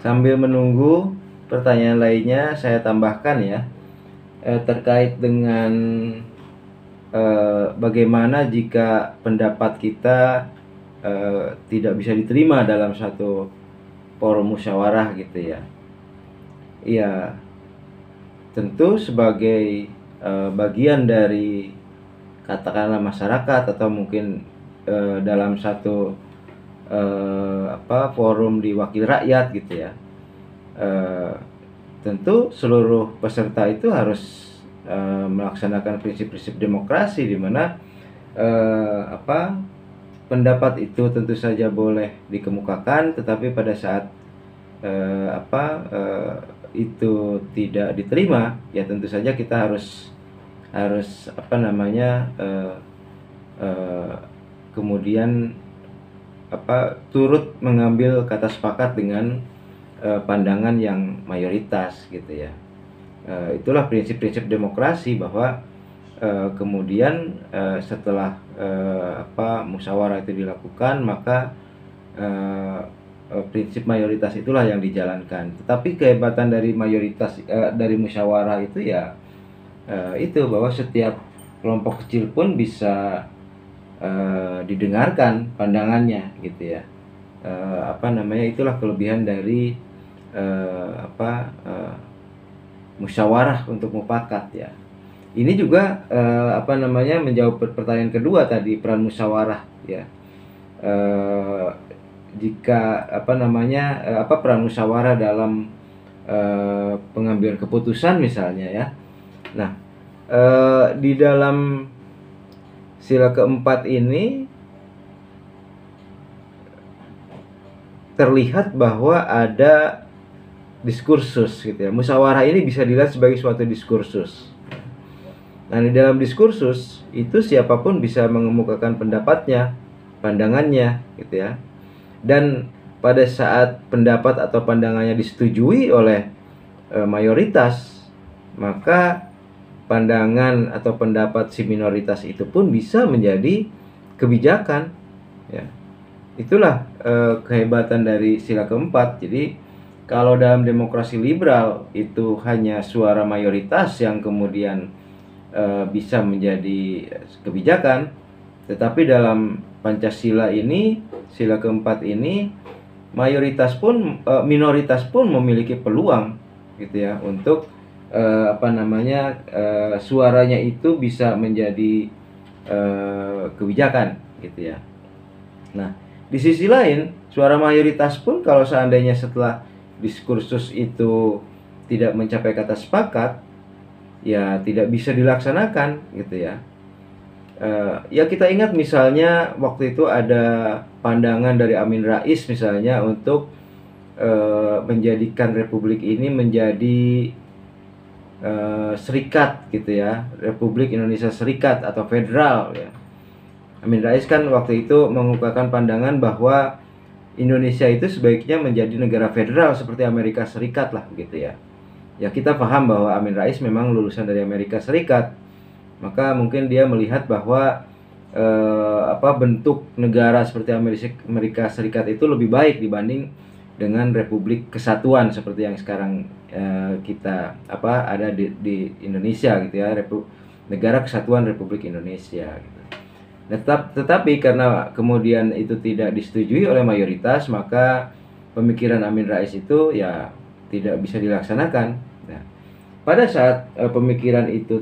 Sambil menunggu pertanyaan lainnya, saya tambahkan ya, terkait dengan bagaimana jika pendapat kita tidak bisa diterima dalam satu forum musyawarah gitu ya. Ya, tentu sebagai bagian dari katakanlah masyarakat atau mungkin dalam satu forum di wakil rakyat gitu ya, tentu seluruh peserta itu harus melaksanakan prinsip-prinsip demokrasi, di mana pendapat itu tentu saja boleh dikemukakan, tetapi pada saat itu tidak diterima, ya tentu saja kita harus kemudian turut mengambil kata sepakat dengan pandangan yang mayoritas gitu ya. Itulah prinsip-prinsip demokrasi, bahwa kemudian setelah musyawarah itu dilakukan, maka prinsip mayoritas itulah yang dijalankan. Tetapi kehebatan dari mayoritas dari musyawarah itu ya itu, bahwa setiap kelompok kecil pun bisa didengarkan pandangannya gitu ya. Itulah kelebihan dari musyawarah untuk mufakat ya. Ini juga menjawab pertanyaan kedua tadi, peran musyawarah ya. Jika peran musyawarah dalam pengambilan keputusan misalnya ya. Nah, di dalam sila keempat ini terlihat bahwa ada diskursus gitu ya. Musyawarah ini bisa dilihat sebagai suatu diskursus. Nah, di dalam diskursus itu siapapun bisa mengemukakan pendapatnya, pandangannya gitu ya. Dan pada saat pendapat atau pandangannya disetujui oleh mayoritas, maka pandangan atau pendapat si minoritas itu pun bisa menjadi kebijakan ya. Itulah kehebatan dari sila keempat. Jadi kalau dalam demokrasi liberal itu hanya suara mayoritas yang kemudian bisa menjadi kebijakan, tetapi dalam Pancasila ini, sila keempat ini, minoritas pun memiliki peluang gitu ya, untuk suaranya itu bisa menjadi kebijakan gitu ya. Nah, di sisi lain, suara mayoritas pun kalau seandainya setelah diskursus itu tidak mencapai kata sepakat, ya tidak bisa dilaksanakan gitu ya. Ya kita ingat misalnya waktu itu ada pandangan dari Amin Rais misalnya untuk menjadikan republik ini menjadi serikat gitu ya, Republik Indonesia Serikat atau federal ya. Amin Rais kan waktu itu mengungkapkan pandangan bahwa Indonesia itu sebaiknya menjadi negara federal seperti Amerika Serikat lah gitu ya. Ya kita paham bahwa Amin Rais memang lulusan dari Amerika Serikat, maka mungkin dia melihat bahwa bentuk negara seperti Amerika Serikat itu lebih baik dibanding dengan Republik Kesatuan seperti yang sekarang kita ada di Indonesia gitu ya, Negara Kesatuan Republik Indonesia gitu. Tetapi karena kemudian itu tidak disetujui oleh mayoritas, maka pemikiran Amin Rais itu ya tidak bisa dilaksanakan. Nah, pada saat pemikiran itu